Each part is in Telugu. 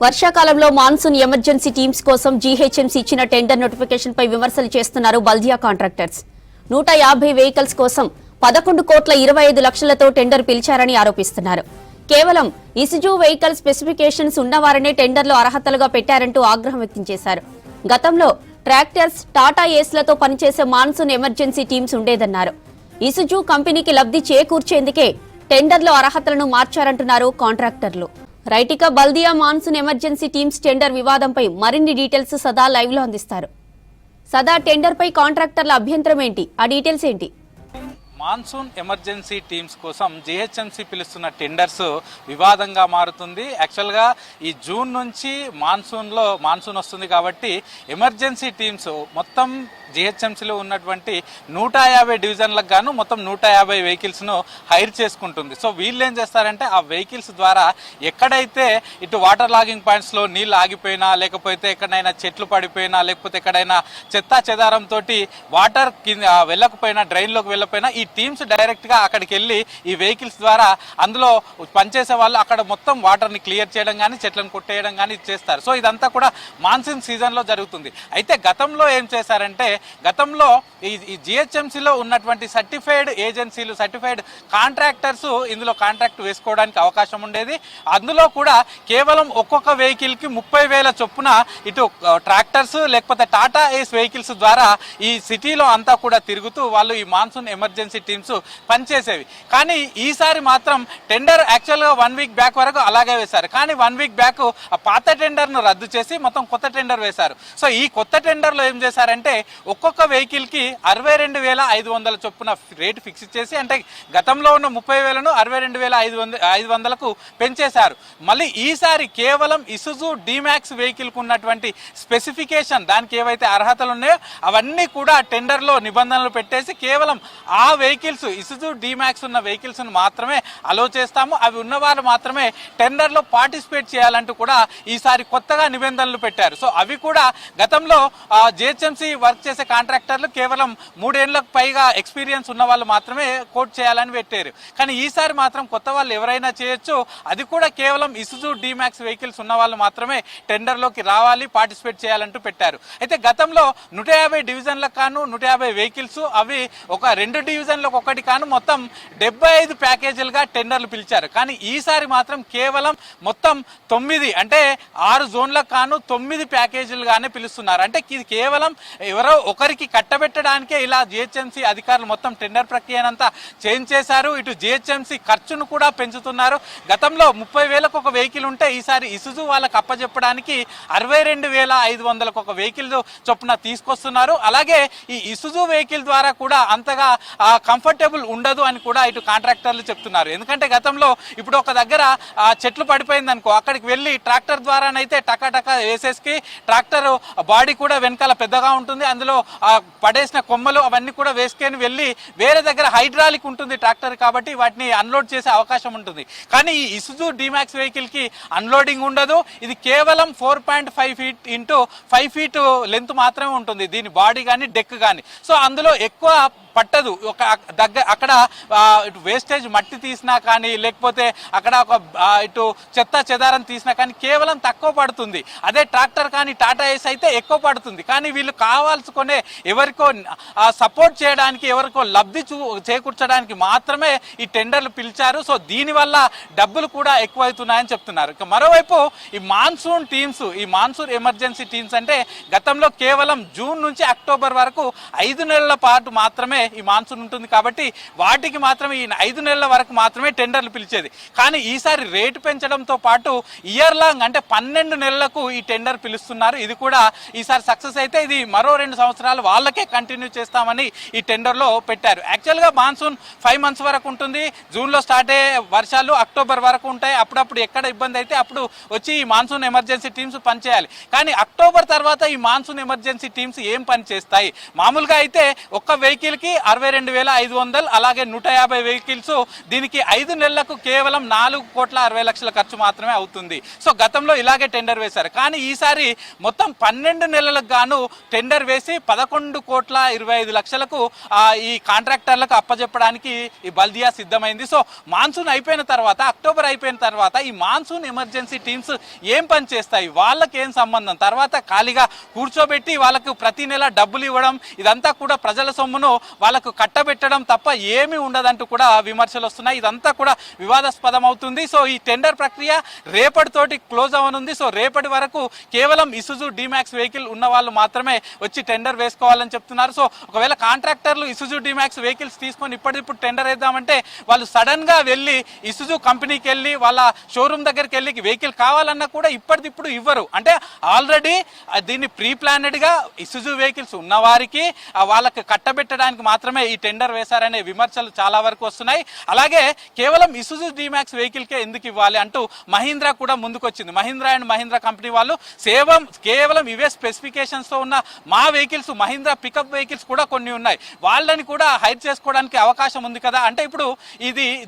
వర్షాకాలంలో మాన్సూన్ ఎమర్జెన్సీ టీమ్స్ కోసం జీహెచ్ఎంసీ ఇచ్చిన టెండర్ నోటిఫికేషన్ పై విమర్శలు చేస్తున్నారు బల్దియా కాంట్రాక్టర్స్. 150 వెహికల్స్ కోసం 11,25,00,000తో టెండర్ పిలిచారని ఆరోపిస్తున్నారు. కేవలం ఇసుజు వెహికల్ స్పెసిఫికేషన్స్ ఉన్నవారనే టెండర్లో అర్హతలుగా పెట్టారంటూ ఆగ్రహం వ్యక్తం చేశారు. గతంలో ట్రాక్టర్స్, టాటా ఏస్లతో పనిచేసే మాన్సూన్ ఎమర్జెన్సీ టీమ్స్ ఉండేదన్నారు. ఇసుజు కంపెనీకి లబ్ధి చేకూర్చేందుకే టెండర్లో అర్హతలను మార్చారంటున్నారు కాంట్రాక్టర్లు. రైటిక బల్దియా మాన్సూన్ ఎమర్జెన్సీ టీమ్స్ టెండర్ వివాదంపై మరిన్ని డీటెయిల్స్ సదా లైవ్ లో అందిస్తారు. సదా, టెండర్ పై కాంట్రాక్టర్ల అభ్యంతరం ఏంటి? ఆ డీటెయిల్స్ ఏంటి? మాన్సూన్ ఎమర్జెన్సీ టీమ్స్ కోసం జీహెచ్ఎంసీ పిలుస్తున్న టెండర్స్ వివాదంగా మారుతుంది. యాక్చువల్గా ఈ జూన్ నుంచి మాన్సూన్ వస్తుంది కాబట్టి ఎమర్జెన్సీ టీమ్స్ మొత్తం జీహెచ్ఎంసీలో ఉన్నటువంటి 150 డివిజన్లకు గాను మొత్తం 150 వెహికల్స్ను హైర్ చేసుకుంటుంది. సో వీళ్ళు ఏం చేస్తారంటే ఆ వెహికల్స్ ద్వారా ఎక్కడైతే ఇటు వాటర్ లాగింగ్ పాయింట్స్లో నీళ్ళు ఆగిపోయినా, లేకపోతే ఎక్కడైనా చెట్లు పడిపోయినా, లేకపోతే ఎక్కడైనా చెత్తా చెదారంతో వాటర్ వెళ్ళకపోయినా, డ్రైన్లోకి వెళ్ళకపోయినా ఈ టీమ్స్ డైరెక్ట్గా అక్కడికి వెళ్ళి ఈ వెహికల్స్ ద్వారా అందులో పనిచేసే వాళ్ళు అక్కడ మొత్తం వాటర్ని క్లియర్ చేయడం కానీ, చెట్లను కొట్టేయడం కానీ చేస్తారు. సో ఇదంతా కూడా మాన్సూన్ సీజన్లో జరుగుతుంది. అయితే గతంలో ఏం చేశారంటే, గతంలో ఈ జిహెచ్ఎంసీలో ఉన్నటువంటి సర్టిఫైడ్ ఏజెన్సీలు, సర్టిఫైడ్ కాంట్రాక్టర్స్ ఇందులో కాంట్రాక్ట్ వేసుకోవడానికి అవకాశం ఉండేది. అందులో కూడా కేవలం ఒక్కొక్క వెహికల్కి 30,000 చొప్పున ఇటు ట్రాక్టర్స్ లేకపోతే టాటా ఏస్ వెహికల్స్ ద్వారా ఈ సిటీలో అంతా కూడా తిరుగుతూ వాళ్ళు ఈ మాన్సూన్ ఎమర్జెన్సీ టీమ్స్ పనిచేసేవి. కానీ ఈసారి మాత్రం టెండర్ యాక్చువల్గా 1 వీక్ బ్యాక్ వరకు అలాగే వేశారు. కానీ 1 వీక్ బ్యాక్ ఆ పాత టెండర్ను రద్దు చేసి మొత్తం కొత్త టెండర్ వేశారు. సో ఈ కొత్త టెండర్లో ఏం చేశారంటే ఒక్కొక్క వెహికల్కి 62,500 చొప్పున రేటు ఫిక్స్ చేసి, అంటే గతంలో ఉన్న 30,000ను 62,500కు పెంచేశారు. మళ్ళీ ఈసారి కేవలం ఇసుజు డిమాక్స్ వెహికల్కు ఉన్నటువంటి స్పెసిఫికేషన్, దానికి ఏవైతే అర్హతలు ఉన్నాయో అవన్నీ కూడా టెండర్లో నిబంధనలు పెట్టేసి కేవలం ఆ వెహికల్స్, ఇసుజు డిమాక్స్ ఉన్న వెహికల్స్ను మాత్రమే అలో చేస్తాము, అవి ఉన్నవారు మాత్రమే టెండర్లో పార్టిసిపేట్ చేయాలంటూ కూడా ఈసారి కొత్తగా నిబంధనలు పెట్టారు. సో అవి కూడా గతంలో జిహెచ్ఎంసీ వర్క్ చేసే కాంట్రాక్టర్లు కేవలం 3 ఏళ్లకు పైగా ఎక్స్పీరియన్స్ ఉన్న వాళ్ళు మాత్రమే కోట్ చేయాలని పెట్టారు. కానీ ఈసారి మాత్రం కొత్త వాళ్ళు ఎవరైనా చేయొచ్చు, అది కూడా కేవలం ఇసుజు డిమాక్స్ వెహికల్స్ ఉన్న వాళ్ళు మాత్రమే టెండర్లోకి రావాలి, పార్టిసిపేట్ చేయాలంటూ పెట్టారు. అయితే గతంలో 150 డివిజన్లకు కాను 150 వెహికల్స్, అవి ఒక 2 డివిజన్లకు ఒకటి కాను మొత్తం 75 ప్యాకేజీలుగా టెండర్లు పిలిచారు. కానీ ఈసారి మాత్రం కేవలం మొత్తం 9, అంటే 6 జోన్లకు కాను 9 ప్యాకేజీలుగానే పిలుస్తున్నారు. అంటే ఇది కేవలం ఎవరో ఒకరికి కట్టబెట్టడానికే ఇలా జిహెచ్ఎంసీ అధికారులు మొత్తం టెండర్ ప్రక్రియనంతా చేంజ్ చేశారు. ఇటు జిహెచ్ఎంసీ ఖర్చును కూడా పెంచుతున్నారు. గతంలో 30,000కు ఒక వెహికల్ ఉంటే ఈసారి ఇసుజు వాళ్ళకి అప్పచెప్పడానికి 62,500కు ఒక వెహికల్ చొప్పున తీసుకొస్తున్నారు. అలాగే ఈ ఇసుజు వెహికల్ ద్వారా కూడా అంతగా కంఫర్టబుల్ ఉండదు అని కూడా ఇటు కాంట్రాక్టర్లు చెప్తున్నారు. ఎందుకంటే గతంలో ఇప్పుడు ఒక దగ్గర చెట్లు పడిపోయింది అనుకో, అక్కడికి వెళ్ళి ట్రాక్టర్ ద్వారానైతే టకా వేసేసి, ట్రాక్టర్ బాడీ కూడా వెనకాల పెద్దగా ఉంటుంది, అందులో పడేసిన కొమ్మలు అవన్నీ కూడా వేసుకొని వెళ్ళి వేరే దగ్గర హైడ్రాలిక్ ఉంటుంది ట్రాక్టర్ కాబట్టి వాటిని అన్లోడ్ చేసే అవకాశం ఉంటుంది. కానీ ఈ ఇసుజు డిమాక్స్ వెహికల్ కి అన్లోడింగ్ ఉండదు. ఇది కేవలం 4.5 ఫీట్ ఇంటూ 5 ఫీట్ లెంత్ మాత్రమే ఉంటుంది దీని బాడీ కానీ, డెక్ కానీ. సో అందులో ఎక్కువ పట్టదు. అక్కడ ఇటు వేస్టేజ్ మట్టి తీసినా కానీ, లేకపోతే అక్కడ ఒక ఇటు చెత్త చెదారం తీసినా కానీ కేవలం తక్కువ పడుతుంది. అదే ట్రాక్టర్ కానీ టాటా ఏస్ అయితే ఎక్కువ పడుతుంది. కానీ వీళ్ళు కావాల్సుకునే ఎవరికో సపోర్ట్ చేయడానికి, ఎవరికో లబ్ధి చేకూర్చడానికి మాత్రమే ఈ టెండర్లు పిలిచారు. సో దీనివల్ల డబ్బులు కూడా ఎక్కువవుతున్నాయని చెప్తున్నారు. ఇక మరోవైపు ఈ మాన్సూన్ టీమ్స్, ఈ మాన్సూన్ ఎమర్జెన్సీ టీమ్స్ అంటే గతంలో కేవలం జూన్ నుంచి అక్టోబర్ వరకు 5 నెలల పాటు మాత్రమే ఈ మాన్సూన్ ఉంటుంది కాబట్టి వాటికి మాత్రమే ఈ 5 నెలల వరకు మాత్రమే టెండర్లు పిలిచేది. కానీ ఈసారి రేటు పెంచడంతో పాటు ఇయర్ లాంగ్, అంటే 12 నెలలకు ఈ టెండర్ పిలుస్తున్నారు. ఇది కూడా ఈసారి సక్సెస్ అయితే ఇది మరో 2 సంవత్సరాలు వాళ్ళకే కంటిన్యూ చేస్తామని ఈ టెండర్లో పెట్టారు. యాక్చువల్గా మాన్సూన్ 5 మంత్స్ వరకు ఉంటుంది. జూన్లో స్టార్ట్ అయ్యే వర్షాలు అక్టోబర్ వరకు ఉంటాయి. అప్పుడప్పుడు ఎక్కడ ఇబ్బంది అయితే అప్పుడు వచ్చి ఈ మాన్సూన్ ఎమర్జెన్సీ టీమ్స్ పనిచేయాలి. కానీ అక్టోబర్ తర్వాత ఈ మాన్సూన్ ఎమర్జెన్సీ టీమ్స్ ఏం పని చేస్తాయి? మామూలుగా అయితే ఒక్క వెహికల్కి 62,500, అలాగే 150 వెహికల్స్. దీనికి 5 నెలలకు కేవలం 4,60,00,000 ఖర్చు మాత్రమే అవుతుంది. సో గతంలో ఇలాగే టెండర్ వేశారు, కానీ ఈసారి మొత్తం 12 నెలలకు గాను టెండర్ వేసి 11,25,00,000కు ఈ కాంట్రాక్టర్లకు అప్పచెప్పడానికి ఈ బల్దియా సిద్ధమైంది. సో మాన్సూన్ అయిపోయిన తర్వాత, అక్టోబర్ అయిపోయిన తర్వాత ఈ మాన్సూన్ ఎమర్జెన్సీ టీమ్స్ ఏం పని చేస్తాయి, వాళ్ళకి ఏం సంబంధం, తర్వాత ఖాళీగా కూర్చోబెట్టి వాళ్ళకు ప్రతి నెల డబ్బులు ఇవ్వడం, ఇదంతా కూడా ప్రజల సొమ్మును వాళ్ళకు కట్టబెట్టడం తప్ప ఏమీ ఉండదంటూ కూడా విమర్శలు వస్తున్నాయి. ఇదంతా కూడా వివాదాస్పదం అవుతుంది. సో ఈ టెండర్ ప్రక్రియ రేపటితోటి క్లోజ్ అవ్వనుంది. సో రేపటి వరకు కేవలం ఇసుజు డిమాక్స్ వెహికల్ ఉన్న వాళ్ళు మాత్రమే వచ్చి టెండర్ వేసుకోవాలని చెప్తున్నారు. సో ఒకవేళ కాంట్రాక్టర్లు ఇసుజు డిమాక్స్ వెహికల్స్ తీసుకొని ఇప్పటిప్పుడు టెండర్ వేద్దామంటే వాళ్ళు సడన్ గా వెళ్ళి ఇసుజు కంపెనీకి వెళ్ళి వాళ్ళ షోరూమ్ దగ్గరికి వెళ్ళి వెహికల్ కావాలన్నా కూడా ఇప్పటిప్పుడు ఇవ్వరు. అంటే ఆల్రెడీ దీన్ని ప్రీ ప్లానెడ్ గా ఇసుజు వెహికల్స్ ఉన్న వారికి వాళ్ళకి కట్టబెట్టడానికి మాత్రమే ఈ టెండర్ వేశారనే విమర్శలు చాలా వరకు వస్తున్నాయి. అలాగే కేవలం ఇసుజు డిమాక్స్ వెహికల్ కే ఎందుకు ఇవ్వాలి అంటూ మహీంద్రా కూడా ముందుకొచ్చింది. మహీంద్రా అండ్ మహీంద్రా కంపెనీ వాళ్ళు కేవలం ఇవే స్పెసిఫికేషన్స్ తో ఉన్న మా వెహికల్స్, మహీంద్రా పికప్ వెహికల్స్ కూడా కొన్ని ఉన్నాయి, వాళ్ళని కూడా హైర్ చేసుకోవడానికి అవకాశం ఉంది కదా. అంటే ఇప్పుడు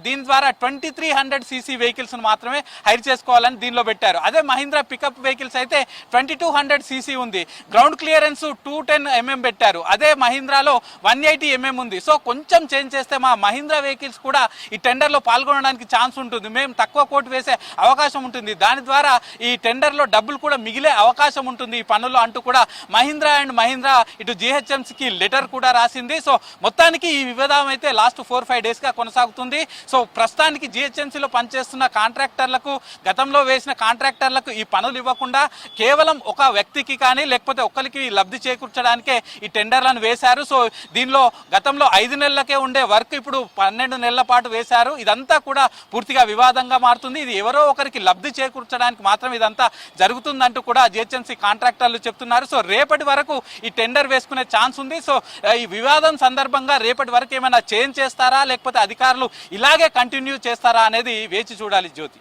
దీని ద్వారా 2300 cc వెహికల్స్ మాత్రమే హైర్ చేసుకోవాలని దీనిలో పెట్టారు. అదే మహీంద్రా పికప్ వెహికల్స్ అయితే 2200 cc ఉంది, గ్రౌండ్ క్లియరెన్స్ 210 mm పెట్టారు. అదే మహీంద్రాలో 180 mm ఉంది. సో కొంచెం చేంజ్ చేస్తే మా మహీంద్రా వెహికల్స్ కూడా ఈ టెండర్ లో పాల్గొనడానికి ఛాన్స్ ఉంటుంది, మేము తక్కువ కోట్ వేసే అవకాశం ఉంటుంది, దాని ద్వారా ఈ టెండర్ లో డబ్బులు కూడా మిగిలే అవకాశం ఉంటుంది ఈ పనుల్లో అంటూ కూడా మహీంద్రా అండ్ మహీంద్రా ఇటు జిహెచ్ఎంసీకి లెటర్ కూడా రాసింది. సో మొత్తానికి ఈ వివాదం అయితే లాస్ట్ 4-5 days గా కొనసాగుతుంది. సో ప్రస్తుతానికి జిహెచ్ఎంసీలో పనిచేస్తున్న కాంట్రాక్టర్లకు, గతంలో వేసిన కాంట్రాక్టర్లకు ఈ పనులు ఇవ్వకుండా కేవలం ఒక వ్యక్తికి కానీ లేకపోతే ఒక్కరికి లబ్ధి చేకూర్చడానికే ఈ టెండర్లను వేశారు. సో దీనిలో గతంలో 5 నెలలకే ఉండే వర్క్ ఇప్పుడు 12 నెలల పాటు వేశారు. ఇదంతా కూడా పూర్తిగా వివాదంగా మారుతుంది. ఇది ఎవరో ఒకరికి లబ్ధి చేకూర్చడానికి మాత్రం ఇదంతా జరుగుతుందంటూ కూడా జిహెచ్ఎంసీ కాంట్రాక్టర్లు చెప్తున్నారు. సో రేపటి వరకు ఈ టెండర్ వేసుకునే ఛాన్స్ ఉంది. సో ఈ వివాదం సందర్భంగా రేపటి వరకు ఏమైనా చేంజ్ చేస్తారా లేకపోతే అధికారులు ఇలాగే కంటిన్యూ చేస్తారా అనేది వేచి చూడాలి జ్యోతి.